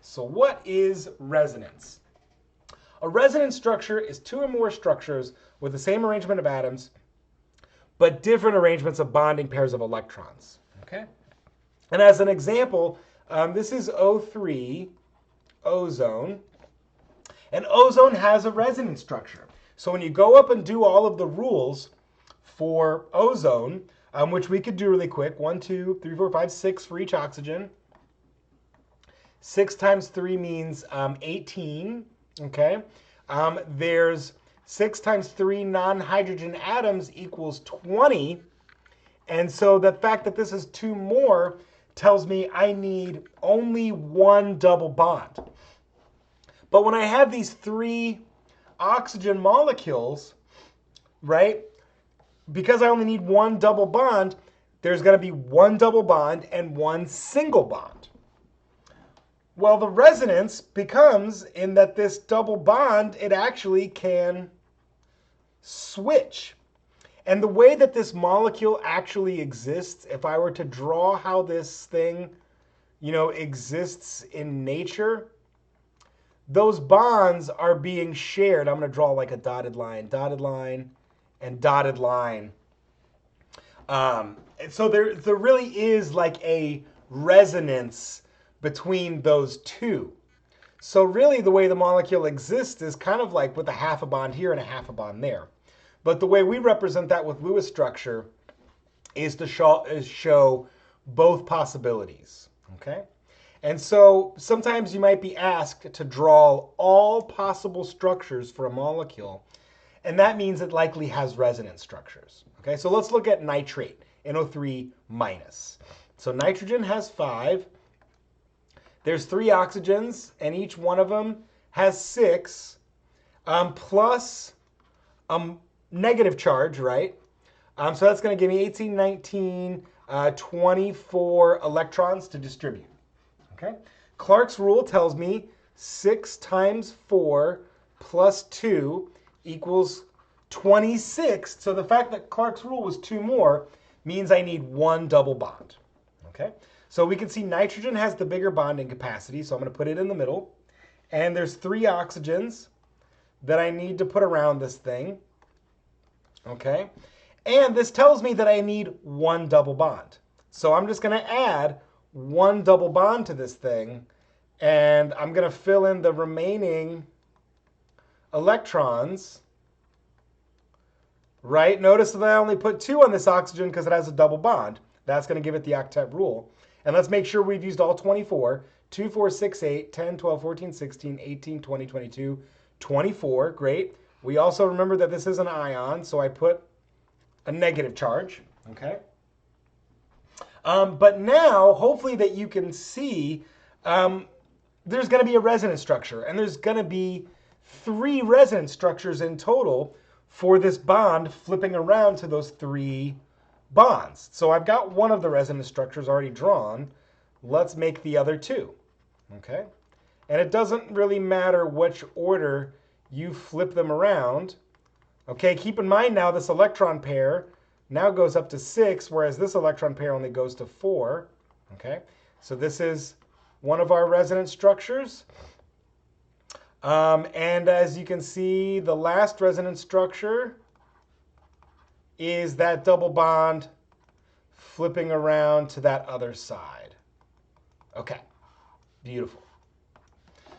So what is resonance? A resonance structure is two or more structures with the same arrangement of atoms, but different arrangements of bonding pairs of electrons. Okay? And as an example, this is O3, ozone. And ozone has a resonance structure. So when you go up and do all of the rules for ozone, which we could do really quick, 1, 2, 3, 4, 5, 6 for each oxygen. 6 times 3 means 18, okay? There's 6 times 3 non-hydrogen atoms equals 20. And so the fact that this is 2 more tells me I need only 1 double bond. But when I have these 3 oxygen molecules, right, because I only need 1 double bond, there's going to be 1 double bond and 1 single bond. Well, the resonance becomes in that this double bond, it actually can switch. And the way that this molecule actually exists, if I were to draw how this thing, exists in nature, those bonds are being shared. I'm going to draw like a dotted line, and dotted line. So there really is like a resonance between those two. So really the way the molecule exists is kind of like with a half a bond here and a half a bond there. But the way we represent that with Lewis structure is to show both possibilities. Okay? And so sometimes you might be asked to draw all possible structures for a molecule, and that means it likely has resonance structures. Okay, so let's look at nitrate, NO3 minus. So nitrogen has 5. There's 3 oxygens, and each one of them has 6, plus negative charge, right? So that's going to give me 18, 19, 24 electrons to distribute. Okay? Clark's rule tells me 6 times 4 plus 2 equals 26. So the fact that Clark's rule was 2 more means I need 1 double bond. Okay? So we can see nitrogen has the bigger bonding capacity, so I'm going to put it in the middle. And there's 3 oxygens that I need to put around this thing. Okay? And this tells me that I need 1 double bond. So I'm just going to add 1 double bond to this thing, and I'm going to fill in the remaining electrons, right? Notice that I only put 2 on this oxygen because it has a double bond. That's going to give it the octet rule. And let's make sure we've used all 24. 2, 4, 6, 8, 10, 12, 14, 16, 18, 20, 22, 24. Great. We also remember that this is an ion, so I put a negative charge. Okay. But now, hopefully that you can see, there's going to be a resonance structure. And there's going to be 3 resonance structures in total for this bond flipping around to those 3 bonds. So I've got one of the resonance structures already drawn. Let's make the other 2. Okay? And it doesn't really matter which order you flip them around. Okay, keep in mind now this electron pair now goes up to 6, whereas this electron pair only goes to 4. Okay, so this is one of our resonance structures. And as you can see, the last resonance structure is that double bond flipping around to that other side. Okay, beautiful.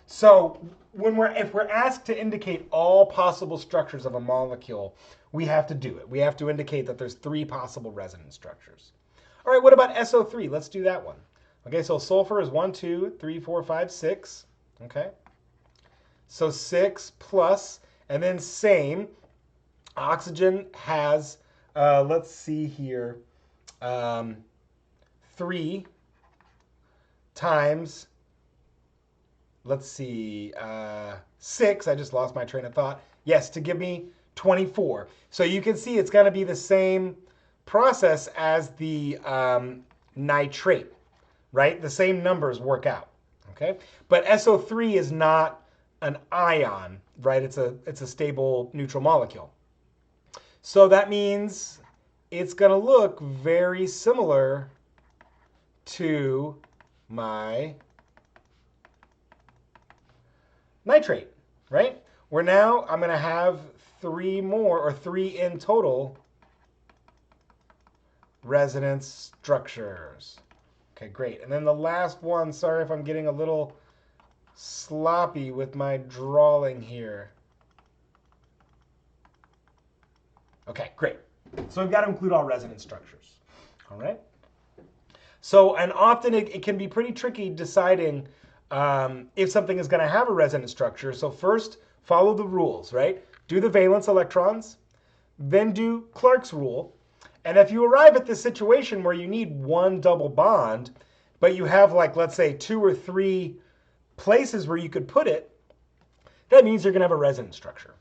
So if we're asked to indicate all possible structures of a molecule, we have to do it. We have to indicate that there's 3 possible resonance structures. All right, what about SO3? Let's do that one. Okay, so sulfur is 1, 2, 3, 4, 5, 6. Okay, so 6 plus, and then same. Oxygen has, let's see here, 3 times, let's see, 6. I just lost my train of thought. Yes, to give me 24. So you can see it's going to be the same process as the nitrate, right? The same numbers work out, okay? But SO3 is not an ion, right? It's a stable neutral molecule. So that means it's going to look very similar to my nitrate, right? Where now I'm going to have 3 more, or 3 in total, resonance structures. Okay, great. And then the last one, sorry if I'm getting a little sloppy with my drawing here. Okay, great. So we've got to include all resonance structures. All right. So, and often it can be pretty tricky deciding if something is going to have a resonance structure. So first, follow the rules, right? Do the valence electrons, then do Clark's rule. And if you arrive at this situation where you need one double bond, but you have, like, let's say 2 or 3 places where you could put it, that means you're going to have a resonance structure.